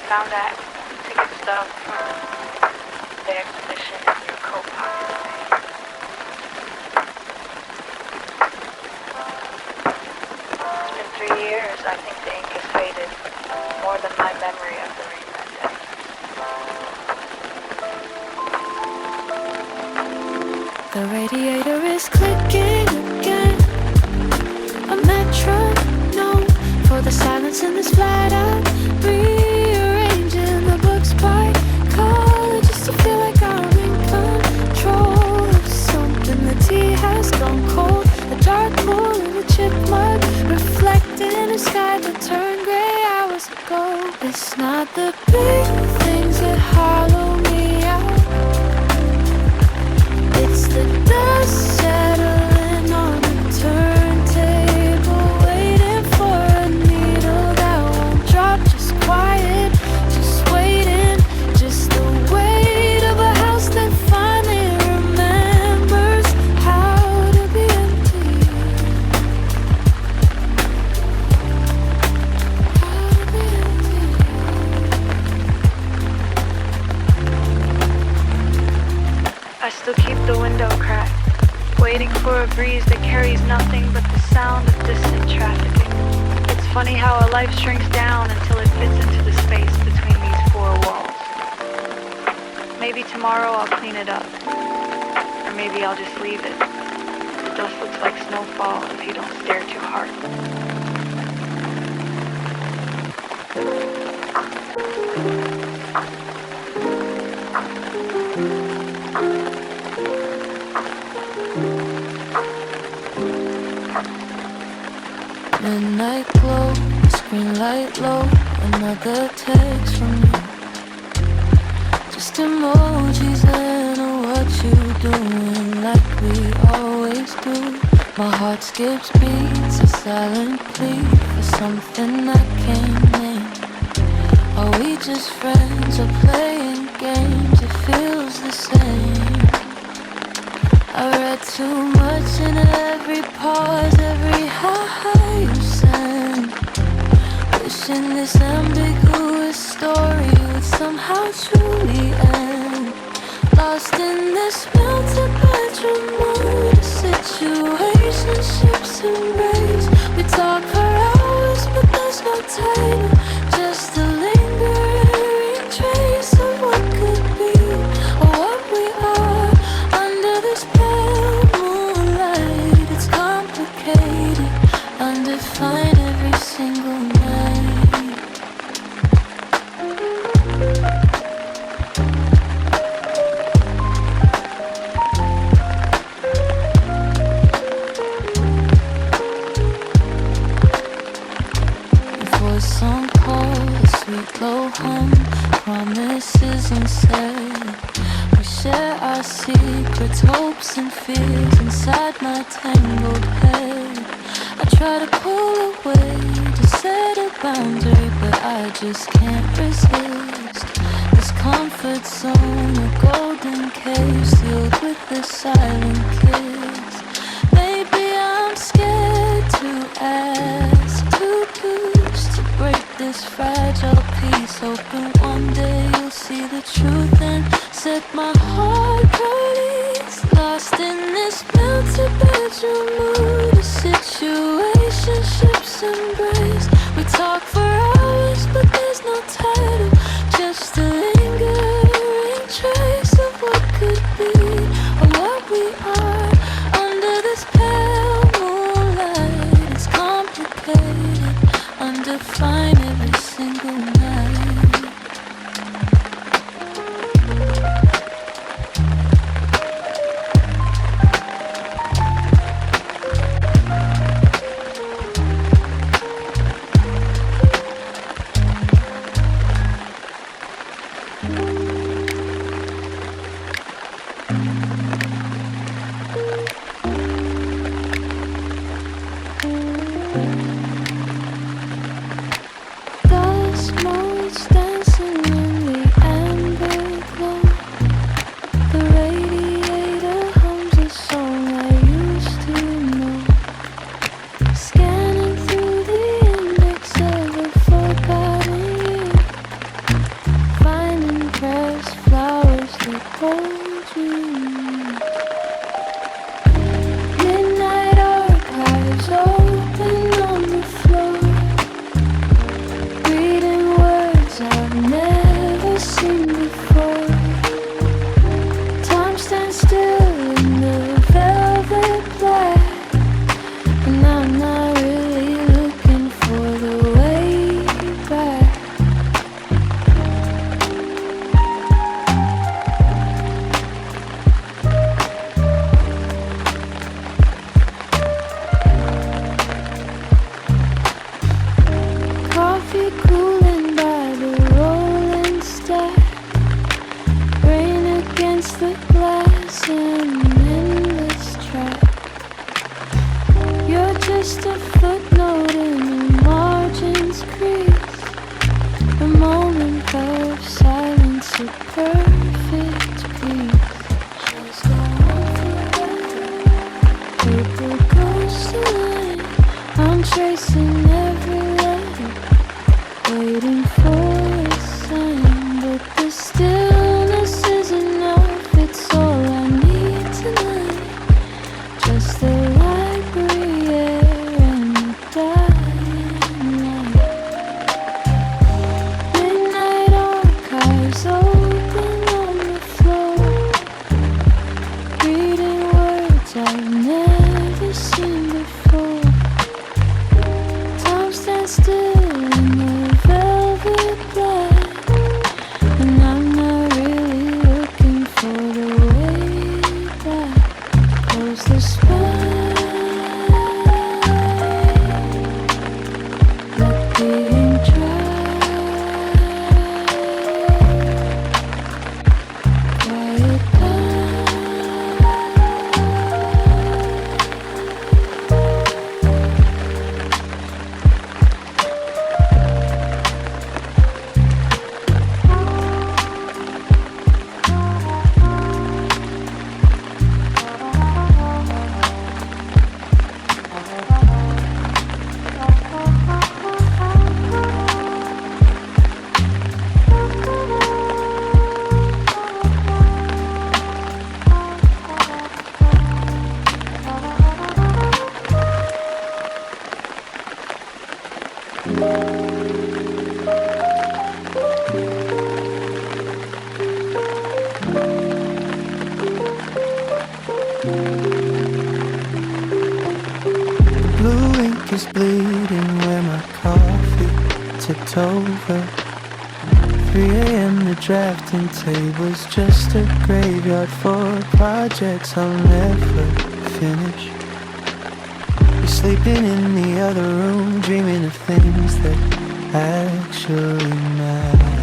Found that ticket stub from the exhibition in your coat pocket today. It's been 3 years. I think the ink has faded more than my memory of the rain that day. The radiator is clicking again. A metronome for the silence in this flat out. Rearranging the books by color just to feel like I'm in control of something. The tea has gone cold. A dark pool in a chip mug reflecting a sky that turned gray hours ago. It's not the big things that hollow me out. It's the dust settling on the turntable, waiting for a needle that won't drop. Just quiet, just waiting, just the weight of a house that finally remembers how to be empty. How to be empty. I still keep the window cracked, waiting for a breeze that carries nothing but the sound of distant trafficking. It's funny how a life shrinks down until it fits into the space between these four walls. Maybe tomorrow I'll clean it up, or maybe I'll just leave it. The dust looks like snowfall if you don't stare too hard. Midnight glow, screen light low, another text from you. Just emojis and what you doing like we always do. My heart skips beats, a silent plea for something I can't name. Are we just friends or playing games? It feels the same. I read too much in every pause, every high you send. Wishing this ambiguous story would somehow truly end. Lost in this melted bedroom mood, situationships embrace. We talk for hours, but there's no time. Just a lingering trace of what could be, or what we are under this pale moonlight. It's complicated, undefined every single night. Before some cold, a sweet low hum, promises unsaid. We share our secrets, hopes and fears inside my tangled head. I try to pull away, to set a boundary, but I just can't resist. This comfort zone, a golden cage sealed with a silent kiss. Maybe I'm scared to ask, too loose to break this fragile piece open. One day you'll see the truth and set my heart at ease. Lost in this melted bedroom mood, a situationships embrace. We talk for hours, but there's no title. Just a lingering trace of what could be, or what we are under this pale moonlight. It's complicated, undefined every single night. Dust motes dancing in the amber glow. The radiator hums a song I used to know. Scanning through the index of a forgotten year. hold you. Midnight archives open on the floor, reading words I've never seen before. Time stands still in the velvet black, and I'm not really looking for the way back. Coffee cooling by the rolling stack, rain against the glass and endless track. You're just a footnote in the margins crease, a moment of silence, a perfect peace. She's gone forever, paper goes to line. I'm tracing every letter, waiting for a sign, but the stillness is enough. It's all I need tonight. Just the library air and the dying light. Midnight archives open on the floor, reading words I've never seen before. Time stands still in the velvet black, and I'm not really looking for the way back. Close the spine, let the ink dry. Quiet down. Blue ink is bleeding where my coffee tipped over. 3 a.m. the drafting table's just a graveyard for projects I'll never finish. You're sleeping in the other room, dreaming of things that actually matter.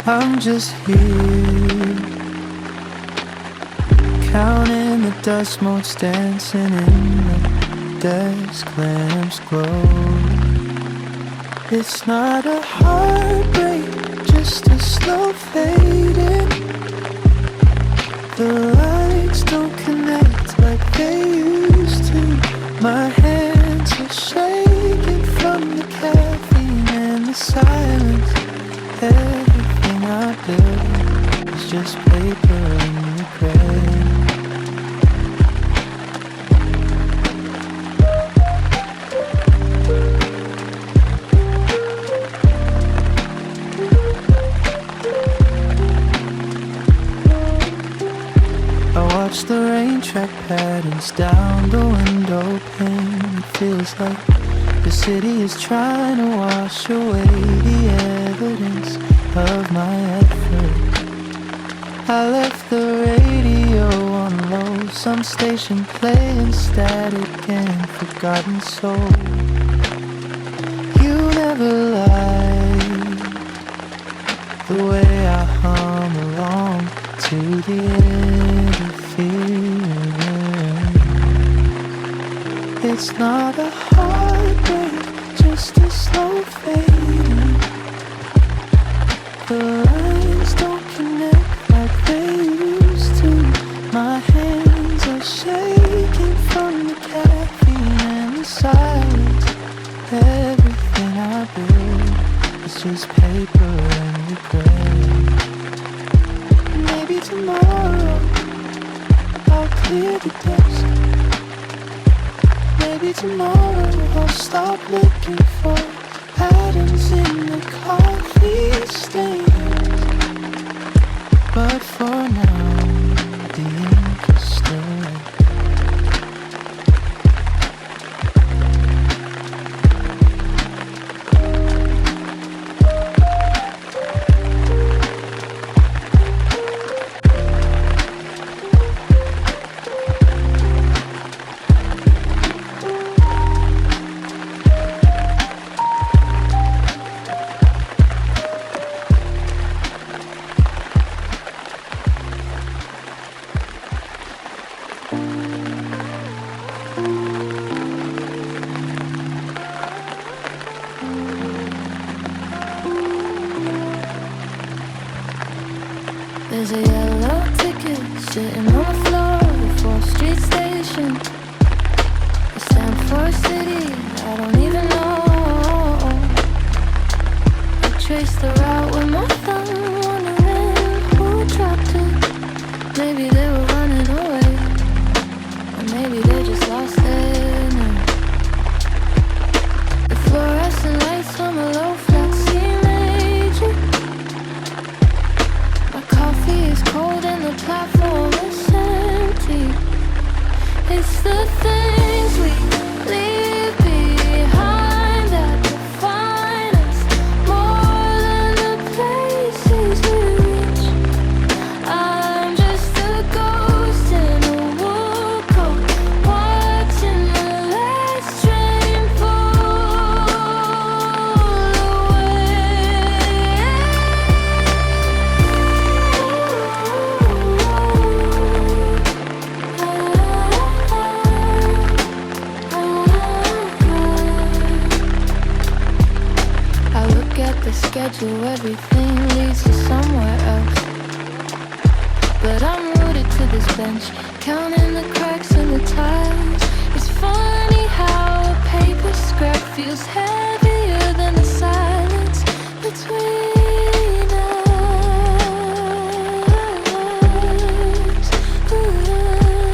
I'm just here, counting the dust motes dancing in the desk lamps glow. It's not a heartbreak, just a slow fading. The lights don't connect like they used to. My hands are shaking from the caffeine and the silence. Everything I build is just paper and regret. Watch the rain track patterns down the window pane. It feels like the city is trying to wash away the evidence of my effort. I left the radio on low, some station playing static and forgotten soul. You never lied the way I hum along to the end of feeling. It's not a heartbreak, just a slow fading. The lines don't connect like they used to. My hands are shaking from the caffeine and the silence. Everything I build is just paper and regret. tomorrow I'll clear the desk. Maybe tomorrow I'll stop looking for patterns in the coffee stains. But for now, the ink is still red. There's a yellow ticket sitting on the floor at the 4th Street station. A stamp for a city I don't even know. I traced the route with my thumb, wondering who dropped it. Maybe they were running away, or maybe they just lost their nerve. The fluorescent lights on the low flat C major. My coffee is cold and the platform is empty. It's the things we leave behind that define us more than the places we reach. I'm just a ghost in a wool coat, watching the last train pull away. I look at the schedule, everything leads to somewhere else. But I'm rooted to this bench, counting the cracks in the tiles. It's funny how a paper scrap feels heavier than the silence between us.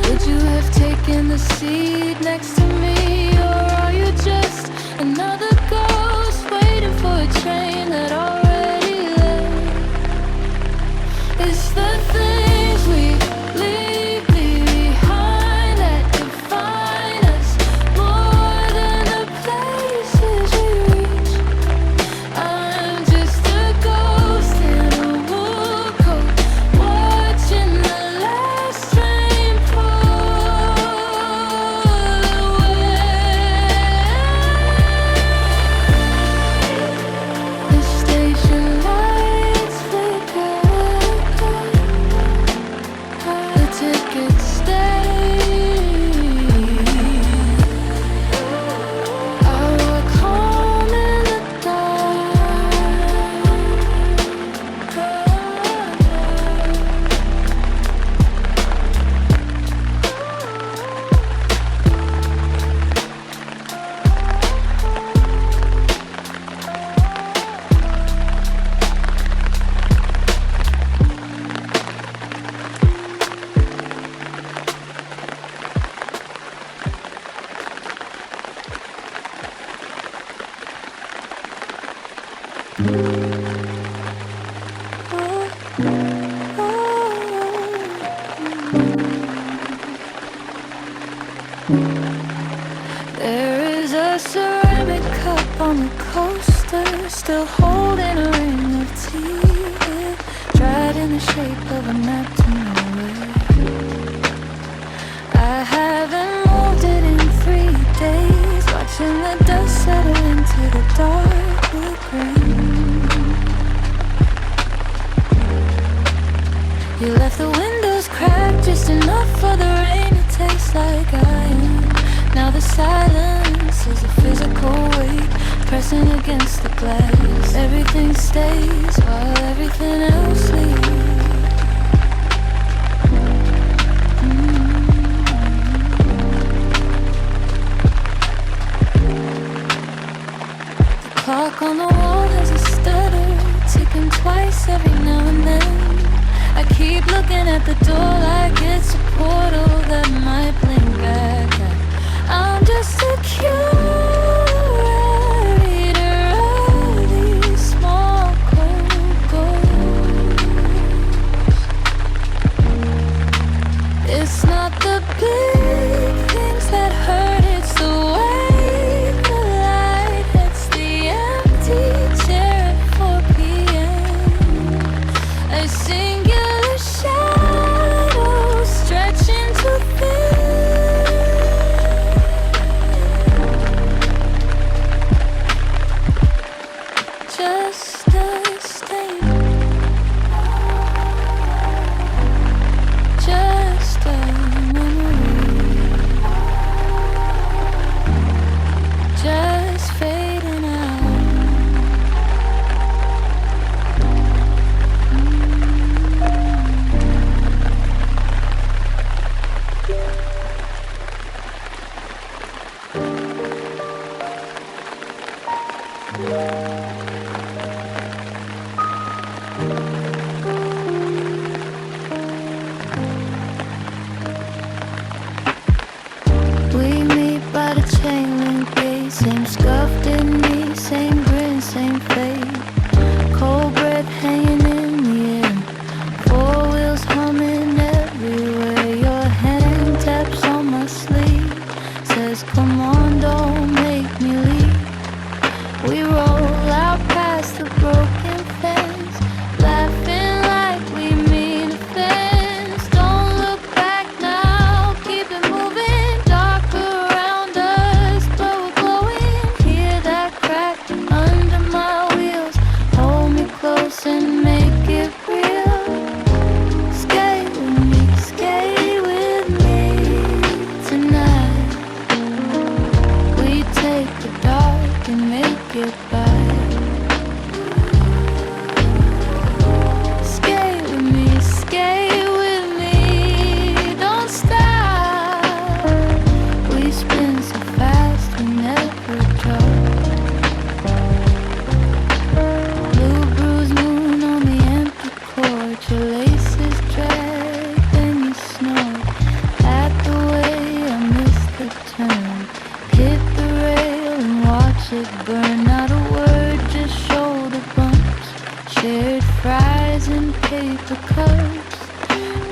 Would you have taken the seat next to me, or are you just another ghost waiting for a train that already left? It's the things we leave behind that define us more than the places we reach. I'm just a ghost in a wool coat, watching the last train pull away. The station lights flicker, the tickets stay. I walk home in the There is a ceramic cup on the coaster, still holding a ring of tea, dried in the shape of a map to nowhere. I haven't moved it in 3 days, watching the dust settle into the dark wood grain. You left the windows cracked just enough for the rain to taste like iron. Now the silence is a physical weight pressing against the glass. Everything stays while everything else leaves. The clock on the wall has a stutter, ticking twice every now and then. I keep looking at the door like it's a portal that might blink back. I'm just secure reader of these small cold goals. It's not the big things that hurt, it's the way the light hits the empty chair at 4 p.m. A singular shadow stretching too thin. Just a stain, just a memory, just fading out. We meet by the chain link gate, same scuffed in knee, same grin, same fade. Cold breath hanging in the air, 4 wheels humming everywhere. Your hand taps on my sleeve, says come on, don't make me leave. We roll out past the broken fence, laughing like we mean offense. Don't look back now, keep it moving. Dark around us, but we're glowing. Hear that crack under my wheels. Hold me close and make it real. Skate with me tonight. We take the dark and make it bright. Skate with me, don't stop. We spin so fast we never drop. Blue bruised moon on the empty porch. Your laces drag, then you snort. At the way I missed the turn, hit the rail and watch it burn. Not a word, just shoulder bumps. Shared fries and paper cups.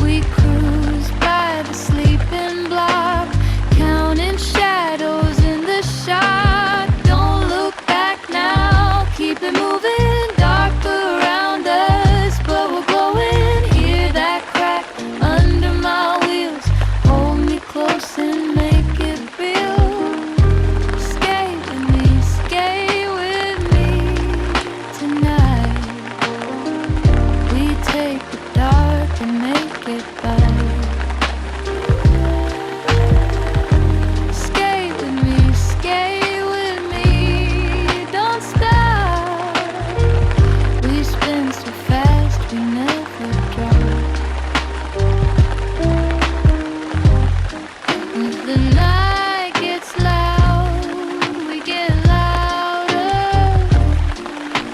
We cruise by the sleeping block, counting shadows in the shot. Don't look back now, keep it moving. Dark around us, but we're glowing. Hear that crack under my wheels. Hold me close and make it real. Skate with me tonight. We take the dark and make it bright. Skate with me, don't stop. We spin so fast we never drop. As the night gets loud, we get louder.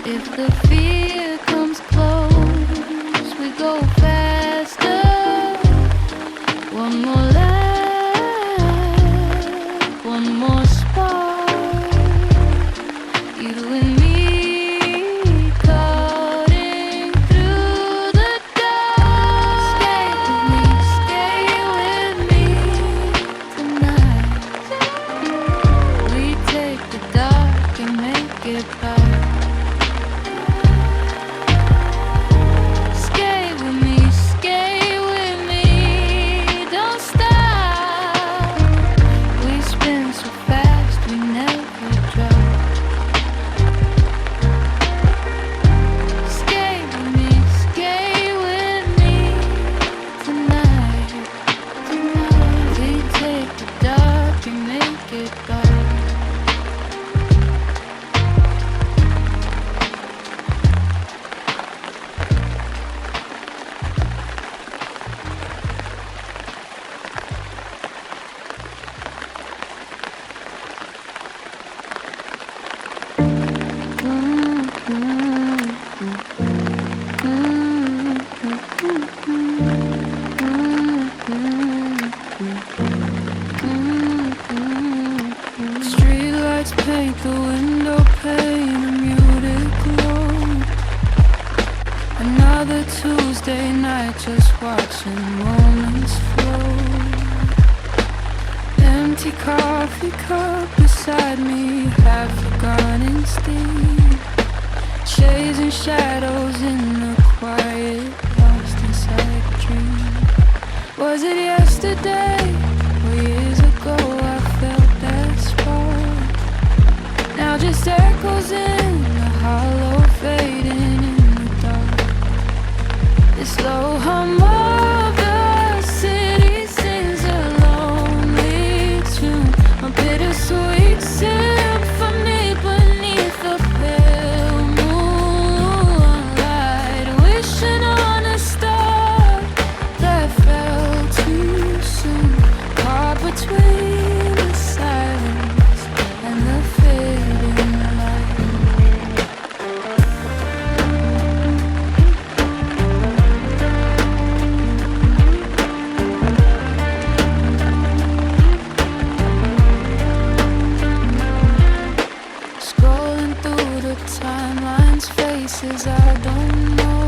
If the fear comes close, we go faster. One more lap, one more spark. You and me cutting through the dark. Stay with me tonight. We take the dark and make it bright. Tuesday night, just watching moments flow. Empty coffee cup beside me, half forgotten instinct. Chasing shadows in the quiet, lost inside a dream. Was it yesterday or years ago I felt that spark? Now just echoes in the hollow, fading in the dark. This low hum of the city sings a lonely tune, a bittersweet symphony beneath the pale moonlight, wishing on a star that fell too soon, caught between the silence and the fading light. Scrolling through the timelines, faces I don't know.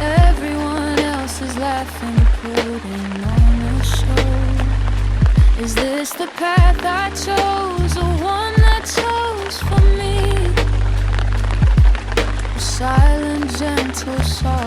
Everyone else is laughing, putting on a show. Is this the path I chose, or one that chose for me? A silent, gentle sorrow